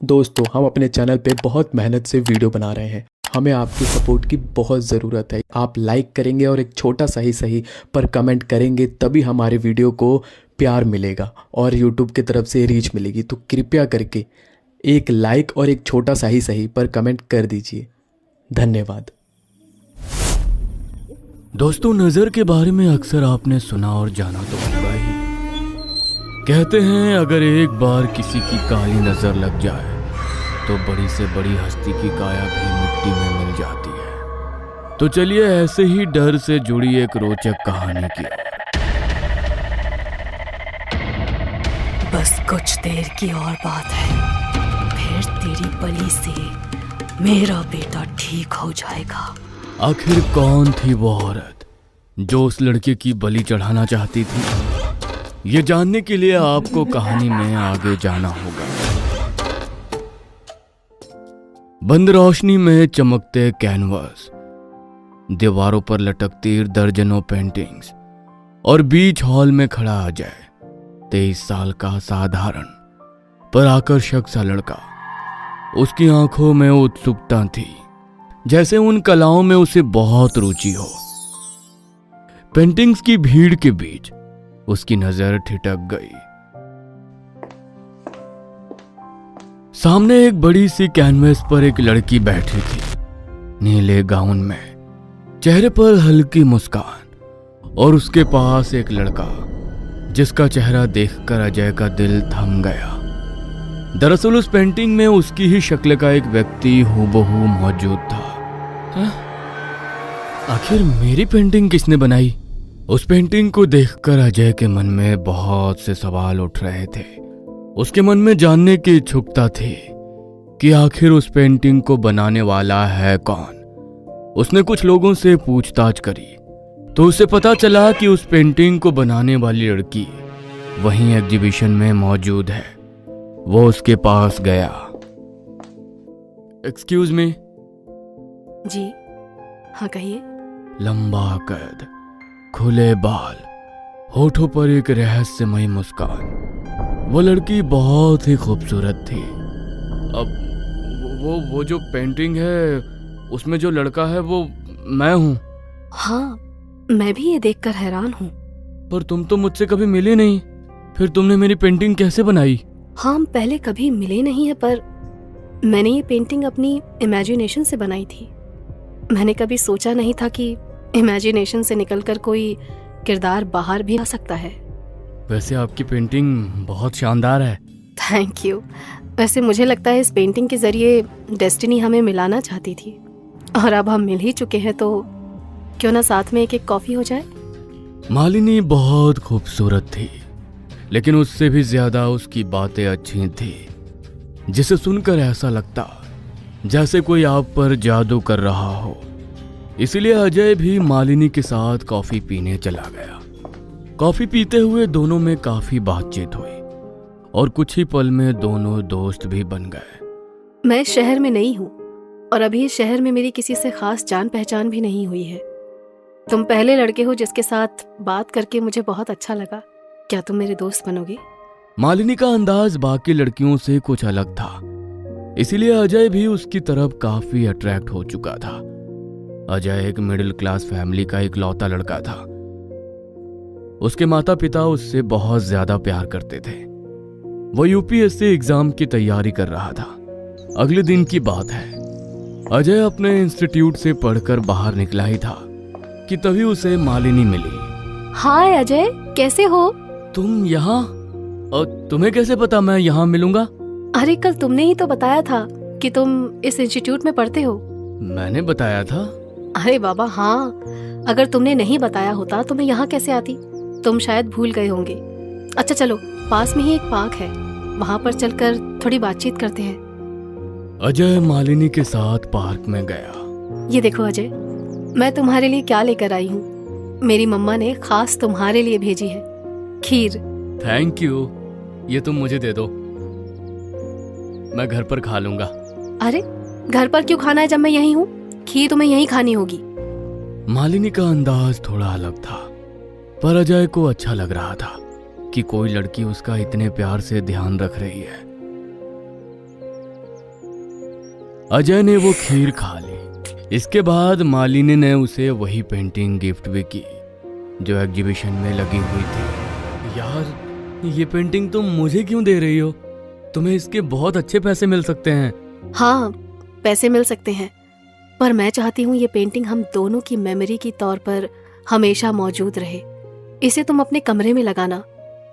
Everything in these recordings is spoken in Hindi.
दोस्तों, हम अपने चैनल पे बहुत मेहनत से वीडियो बना रहे हैं। हमें आपकी सपोर्ट की बहुत ज़रूरत है। आप लाइक करेंगे और एक छोटा सा ही सही पर कमेंट करेंगे, तभी हमारे वीडियो को प्यार मिलेगा और यूट्यूब की तरफ से रीच मिलेगी। तो कृपया करके एक लाइक और एक छोटा सा ही सही पर कमेंट कर दीजिए। धन्यवाद। दोस्तों, नज़र के बारे में अक्सर आपने सुना और जाना तो होगा ही। कहते हैं अगर एक बार किसी की काली नज़र लग जाए तो बड़ी से बड़ी हस्ती की काया भी मिट्टी में मिल जाती है। तो चलिए ऐसे ही डर से जुड़ी एक रोचक कहानी की ओर। बस कुछ देर की और बात है, फिर तेरी बलि से मेरा बेटा ठीक हो जाएगा। आखिर कौन थी वो औरत जो उस लड़के की बलि चढ़ाना चाहती थी? ये जानने के लिए आपको कहानी में आगे जाना होगा। बंद रोशनी में चमकते कैनवास, दीवारों पर लटकती दर्जनों पेंटिंग्स और बीच हॉल में खड़ा अजय, 23 साल का साधारण पर आकर्षक सा लड़का। उसकी आंखों में उत्सुकता थी, जैसे उन कलाओं में उसे बहुत रुचि हो। पेंटिंग्स की भीड़ के बीच उसकी नजर ठिठक गई। सामने एक बड़ी सी कैनवस पर एक लड़की बैठी थी, नीले गाउन में, चेहरे पर हल्की मुस्कान, और उसके पास एक लड़का जिसका चेहरा देखकर अजय का दिल थम गया। दरअसल उस पेंटिंग में उसकी ही शक्ल का एक व्यक्ति हूबहू मौजूद था। आखिर मेरी पेंटिंग किसने बनाई? उस पेंटिंग को देखकर अजय के मन में बहुत से सवाल उठ रहे थे। उसके मन में जानने की इच्छुकता थी कि आखिर उस पेंटिंग को बनाने वाला है कौन। उसने कुछ लोगों से पूछताछ करी तो उसे पता चला कि उस पेंटिंग को बनाने वाली लड़की वहीं एग्जीबिशन में मौजूद है। वो उसके पास गया। Excuse me. जी हाँ, कहिए। लंबा कद, खुले बाल, होठों पर एक रहस्यमयी मुस्कान। वो लड़की बहुत ही खूबसूरत थी। अब वो जो पेंटिंग है उसमें जो लड़का है वो मैं हूँ। हाँ, मैं भी ये देखकर हैरान हूँ। पर तुम तो मुझसे कभी मिली नहीं, फिर तुमने मेरी पेंटिंग कैसे बनाई? हाँ, हम पहले कभी मिले नहीं है, पर मैंने ये पेंटिंग अपनी इमेजिनेशन से बनाई थी। मैंने कभी सोचा नहीं था कि इमेजिनेशन से निकलकर कोई किरदार बाहर भी आ सकता है। वैसे आपकी पेंटिंग बहुत शानदार है। Thank you. वैसे मुझे लगता है इस पेंटिंग के जरिए डेस्टिनी हमें मिलाना चाहती थी, और अब हम मिल ही चुके हैं, तो क्यों ना साथ में एक कॉफी हो जाए। मालिनी बहुत खूबसूरत थी, लेकिन उससे भी ज्यादा उसकी बातें अच्छी थी, जिसे सुनकर ऐसा लगता जैसे कोई आप पर जादू कर रहा हो। इसलिए अजय भी मालिनी के साथ कॉफी पीने चला गया। कॉफी पीते हुए दोनों में काफी बातचीत हुई और कुछ ही पल में दोनों दोस्त भी बन गए। मैं शहर में नई हूँ और अभी इस शहर में मेरी किसी से खास जान पहचान भी नहीं हुई है। तुम पहले लड़के हो जिसके साथ बात करके मुझे बहुत अच्छा लगा। क्या तुम मेरे दोस्त बनोगे? मालिनी का अंदाज बाकी लड़कियों से कुछ अलग था, इसीलिए अजय भी उसकी तरफ काफी अट्रैक्ट हो चुका था। अजय एक मिडिल क्लास फैमिली का इकलौता लड़का था। उसके माता पिता उससे बहुत ज्यादा प्यार करते थे। वो यूपीएससी एग्जाम की तैयारी कर रहा था। अगले दिन की बात है, अजय अपने इंस्टीट्यूट से पढ़कर बाहर निकला ही था कि तभी उसे मालिनी मिली। हाय अजय, कैसे हो? तुम यहाँ? और तुम्हें कैसे पता मैं यहाँ मिलूंगा? अरे कल तुमने ही तो बताया था कि तुम इस इंस्टीट्यूट में पढ़ते हो। मैंने बताया था? अरे बाबा हाँ, अगर तुमने नहीं बताया होता तो मैं यहाँ कैसे आती? तुम शायद भूल गए होंगे। अच्छा चलो, पास में ही एक पार्क है, वहाँ पर चलकर थोड़ी बातचीत करते हैं। अजय मालिनी के साथ पार्क में गया। ये देखो अजय, मैं तुम्हारे लिए क्या लेकर आई हूँ। मेरी मम्मा ने खास तुम्हारे लिए भेजी है, खीर। थैंक यू, ये तुम मुझे दे दो, मैं घर पर खा लूंगा। अरे घर पर क्यों खाना है जब मैं यहीं हूँ? खीर तुम्हें यहीं खानी होगी। मालिनी का अंदाज थोड़ा अलग था, पर अजय को अच्छा लग रहा था कि कोई लड़की उसका इतने प्यार से ध्यान रख रही है। अजय ने वो खीर खा ली। इसके बाद मालिनी ने उसे वही पेंटिंग गिफ्ट भी की जो एग्जीबिशन में लगी हुई थी। यार, ये पेंटिंग तुम मुझे क्यों दे रही हो? तुम्हें इसके बहुत अच्छे पैसे मिल सकते हैं। हाँ, पैसे मिल सकते हैं, पर मैं चाहती हूँ ये पेंटिंग हम दोनों की मेमोरी की तौर पर हमेशा मौजूद रहे। इसे तुम अपने कमरे में लगाना।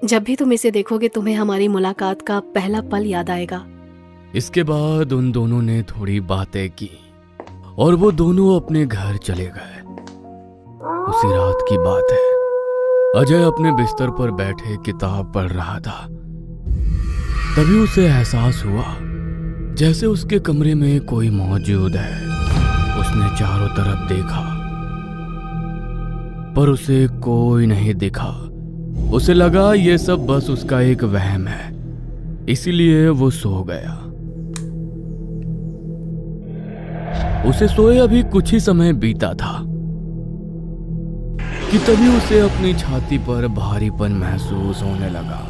जब भी तुम इसे देखोगे तुम्हें हमारी मुलाकात का पहला पल याद आएगा। इसके बाद उन दोनों ने थोड़ी बातें की और वो दोनों अपने घर चले गए। उसी रात की बात है। अजय अपने बिस्तर पर बैठे किताब पढ़ रहा था। तभी उसे एहसास हुआ जैसे उसके कमरे में कोई मौजूद है। उसने चारों तरफ देखा पर उसे कोई नहीं दिखा। उसे लगा ये सब बस उसका एक वहम है, इसीलिए वो सो गया। उसे सोए अभी कुछ ही समय बीता था कि तभी उसे अपनी छाती पर भारीपन महसूस होने लगा।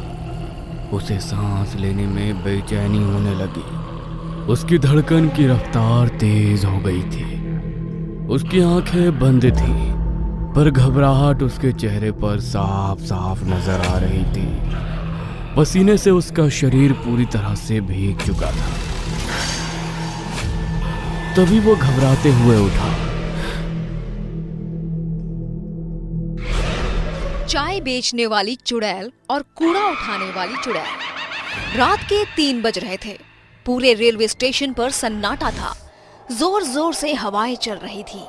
उसे सांस लेने में बेचैनी होने लगी। उसकी धड़कन की रफ्तार तेज हो गई थी। उसकी आंखें बंद थीं, पर घबराहट उसके चेहरे पर साफ साफ नजर आ रही थी। पसीने से उसका शरीर पूरी तरह से भीग चुका था। तभी वो घबराते हुए उठा। चाय बेचने वाली चुड़ैल और कूड़ा उठाने वाली चुड़ैल। रात के 3 बज रहे थे। पूरे रेलवे स्टेशन पर सन्नाटा था। जोर जोर से हवाएं चल रही थी।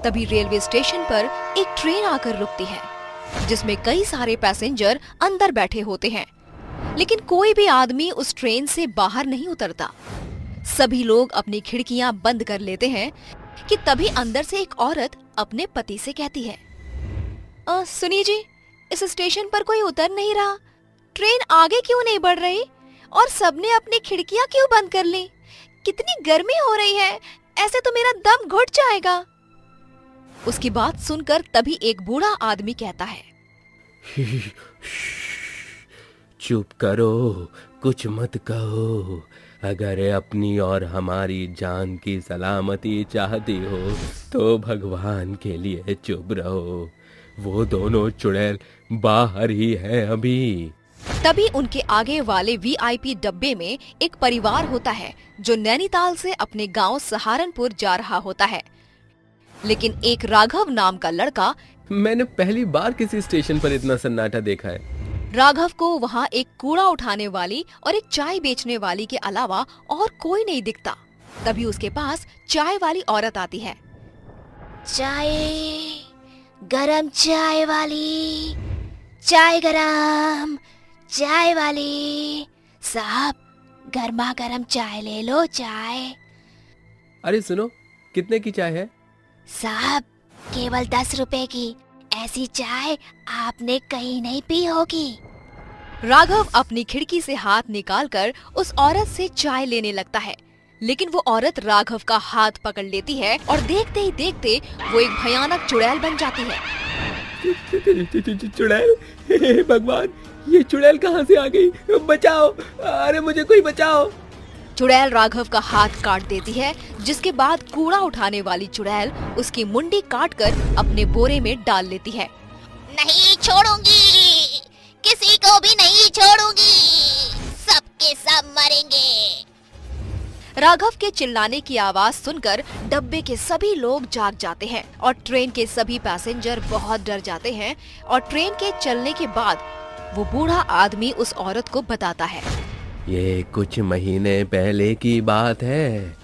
तभी रेलवे स्टेशन पर एक ट्रेन आकर रुकती है, जिसमें कई सारे पैसेंजर अंदर बैठे होते हैं, लेकिन कोई भी आदमी उस ट्रेन से बाहर नहीं उतरता। सभी लोग अपनी खिड़कियां बंद कर लेते हैं कि तभी अंदर से एक औरत अपने पति से कहती है, सुनिए जी, इस स्टेशन पर कोई उतर नहीं रहा। ट्रेन आगे क्यों नहीं बढ़ रही और सबने अपनी खिड़कियां क्यों बंद कर ली? कितनी गर्मी हो रही है, ऐसे तो मेरा दम घुट जाएगा। उसकी बात सुनकर तभी एक बूढ़ा आदमी कहता है, चुप करो, कुछ मत कहो। अगर अपनी और हमारी जान की सलामती चाहती हो तो भगवान के लिए चुप रहो। वो दोनों चुड़ैल बाहर ही हैं अभी। तभी उनके आगे वाले वीआईपी डब्बे में एक परिवार होता है जो नैनीताल से अपने गांव सहारनपुर जा रहा होता है। लेकिन एक राघव नाम का लड़का, मैंने पहली बार किसी स्टेशन पर इतना सन्नाटा देखा है। राघव को वहाँ एक कूड़ा उठाने वाली और एक चाय बेचने वाली के अलावा और कोई नहीं दिखता। तभी उसके पास चाय वाली औरत आती है। चाय, गरम चाय वाली, चाय गरम, चाय वाली साहब, गर्मा गर्म चाय ले लो। चाय अरे सुनो, कितने की चाय है? साहब, केवल 10 रुपए की। ऐसी चाय आपने कहीं नहीं पी होगी। राघव अपनी खिड़की से हाथ निकालकर उस औरत से चाय लेने लगता है, लेकिन वो औरत राघव का हाथ पकड़ लेती है और देखते ही देखते वो एक भयानक चुड़ैल बन जाती है। चुड़ैल, हे भगवान, ये चुड़ैल कहाँ से आ गई? बचाओ, अरे मुझे कोई बचाओ। चुड़ैल राघव का हाथ काट देती है, जिसके बाद कूड़ा उठाने वाली चुड़ैल उसकी मुंडी काटकर अपने बोरे में डाल लेती है। नहीं छोड़ूंगी, किसी को भी नहीं छोड़ूंगी, सबके सब मरेंगे। राघव के चिल्लाने की आवाज सुनकर डब्बे के सभी लोग जाग जाते हैं और ट्रेन के सभी पैसेंजर बहुत डर जाते हैं। और ट्रेन के चलने के बाद वो बूढ़ा आदमी उस औरत को बताता है, ये कुछ महीने पहले की बात है।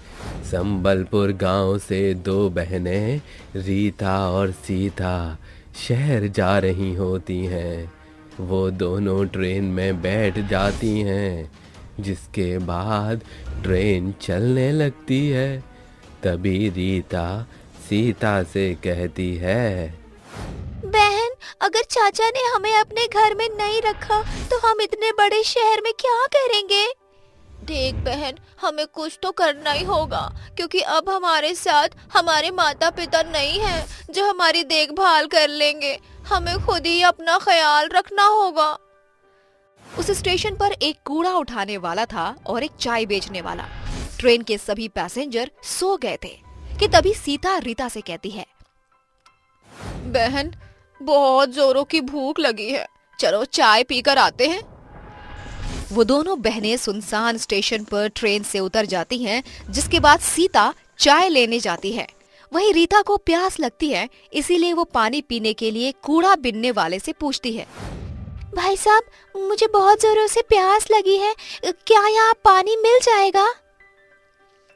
संबलपुर गांव से 2 बहनें रीता और सीता शहर जा रही होती हैं। वो दोनों ट्रेन में बैठ जाती हैं, जिसके बाद ट्रेन चलने लगती है। तभी रीता सीता से कहती है, बहन, अगर चाचा ने हमें अपने घर में नहीं रखा तो हम इतने बड़े शहर में क्या करेंगे? देख बहन, हमें कुछ तो करना ही होगा, क्योंकि अब हमारे साथ हमारे माता पिता नहीं हैं जो हमारी देखभाल कर लेंगे। हमें खुद ही अपना ख्याल रखना होगा। उस स्टेशन पर एक कूड़ा उठाने वाला था और एक चाय बेचने वाला। ट्रेन के सभी पैसेंजर सो गए थे कि तभी सीता रीता से कहती है, बहन बहुत जोरों की भूख लगी है, चलो चाय पीकर आते हैं। वो दोनों बहनें सुनसान स्टेशन पर ट्रेन से उतर जाती हैं, जिसके बाद सीता चाय लेने जाती है। वहीं रीता को प्यास लगती है, इसीलिए वो पानी पीने के लिए कूड़ा बिनने वाले से पूछती है, भाई साहब, मुझे बहुत जोरों से प्यास लगी है, क्या यहाँ पानी मिल जाएगा?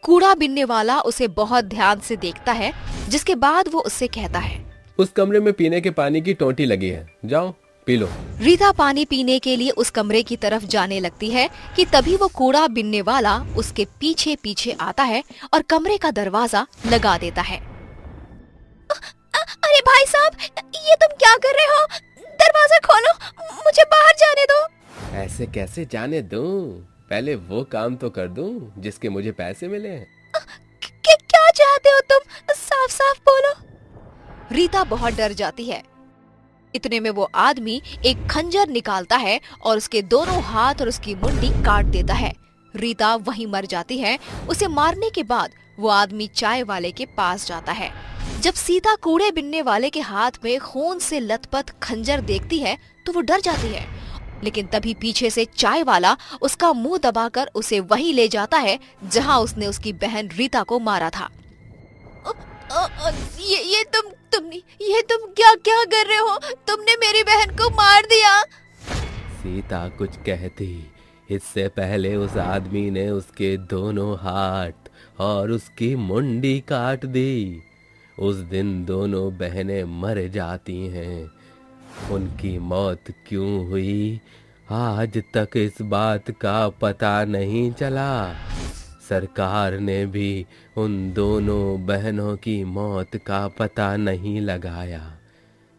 कूड़ा बिनने वाला उसे बहुत ध्यान से देखता है, जिसके बाद वो उससे कहता है, उस कमरे में पीने के पानी की टोंटी लगी है, जाओ पी लो। रीता पानी पीने के लिए उस कमरे की तरफ जाने लगती है कि तभी वो कूड़ा बिनने वाला उसके पीछे पीछे आता है और कमरे का दरवाजा लगा देता है। अरे भाई साहब, ये तुम क्या कर रहे हो? दरवाजा खोलो, मुझे बाहर जाने दो। ऐसे कैसे जाने दूं? पहले वो काम तो कर दूं जिसके मुझे पैसे मिले हैं। क्या चाहते हो तुम? साफ साफ बोलो। रीता बहुत डर जाती है। इतने में वो आदमी एक खंजर निकालता है और उसके दोनों हाथ और उसकी मुंडी काट देता है। रीता वहीं मर जाती है। उसे मारने के बाद वो आदमी चाय वाले के पास जाता है। जब सीता कूड़े बिनने वाले के हाथ में खून से लथपथ खंजर देखती है तो वो डर जाती है, लेकिन तभी पीछे से चाय वाला उसका मुंह दबाकर उसे वहीं ले जाता है जहां उसने उसकी बहन रीता को मारा था। ये तुम क्या कर रहे हो? तुमने मेरी बहन को मार दिया। सीता कुछ कहती इससे पहले उस आदमी ने उसके दोनों हाथ और उसकी मुंडी काट दी। उस दिन दोनों बहनें मर जाती हैं। उनकी मौत क्यों हुई आज तक इस बात का पता नहीं चला। सरकार ने भी उन दोनों बहनों की मौत का पता नहीं लगाया,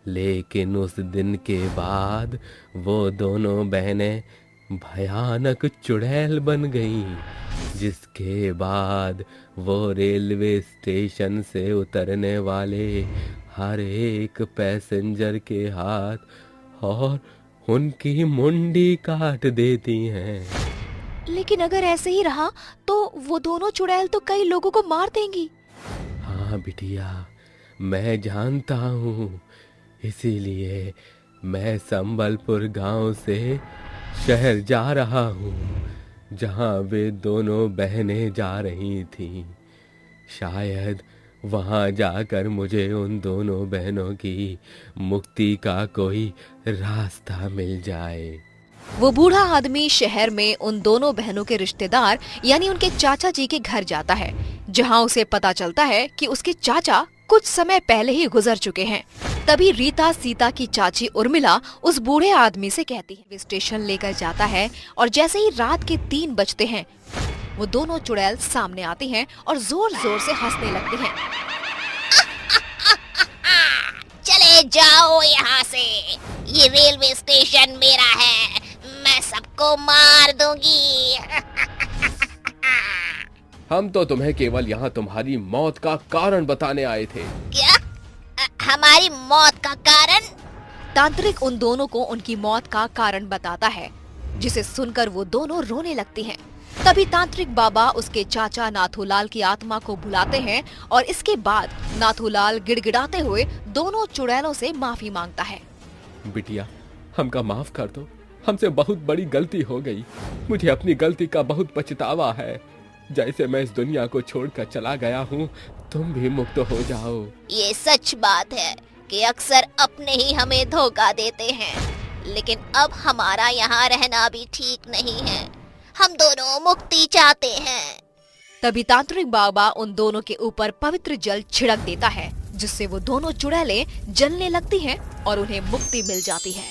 लेकिन उस दिन के बाद वो दोनों बहनें भयानक चुड़ैल बन गईं, जिसके बाद वो रेलवे स्टेशन से उतरने वाले हर एक पैसेंजर के हाथ और उनकी मुंडी काट देती हैं। लेकिन अगर ऐसे ही रहा तो वो दोनों चुड़ैल तो कई लोगों को मार देंगी। हाँ बिटिया, मैं जानता हूँ, इसीलिए मैं संबलपुर गांव से शहर जा रहा हूँ जहाँ वे दोनों बहनें जा रही थीं। शायद वहाँ जाकर मुझे उन दोनों बहनों की मुक्ति का कोई रास्ता मिल जाए। वो बूढ़ा आदमी शहर में उन दोनों बहनों के रिश्तेदार यानी उनके चाचा जी के घर जाता है, जहाँ उसे पता चलता है कि उसके चाचा कुछ समय पहले ही गुजर चुके हैं। तभी रीता सीता की चाची उर्मिला उस बूढ़े आदमी से कहती है, वे स्टेशन लेकर जाता है और जैसे ही रात के 3 बजते हैं वो दोनों चुड़ैल सामने आती हैं और जोर जोर से हंसने लगती हैं। चले जाओ यहाँ से, ये रेलवे स्टेशन मेरा है, मैं सबको मार दूंगी। हम तो तुम्हें केवल यहाँ तुम्हारी मौत का कारण बताने आए थे। क्या? हमारी मौत का कारण? तांत्रिक उन दोनों को उनकी मौत का कारण बताता है, जिसे सुनकर वो दोनों रोने लगती हैं। तभी तांत्रिक बाबा उसके चाचा नाथूलाल की आत्मा को बुलाते हैं और इसके बाद नाथूलाल गिड़गिड़ाते हुए दोनों चुड़ैलों से माफी मांगता है। बिटिया, हमका माफ कर दो, हमसे बहुत बड़ी गलती हो गई। मुझे अपनी गलती का बहुत पछतावा है। जैसे मैं इस दुनिया को छोड़कर चला गया हूँ, तुम भी मुक्त हो जाओ। ये सच बात है कि अक्सर अपने ही हमें धोखा देते हैं, लेकिन अब हमारा यहाँ रहना भी ठीक नहीं है। हम दोनों मुक्ति चाहते हैं। तभी तांत्रिक बाबा उन दोनों के ऊपर पवित्र जल छिड़क देता है, जिससे वो दोनों चुड़ैलें जलने लगती हैं और उन्हें मुक्ति मिल जाती है।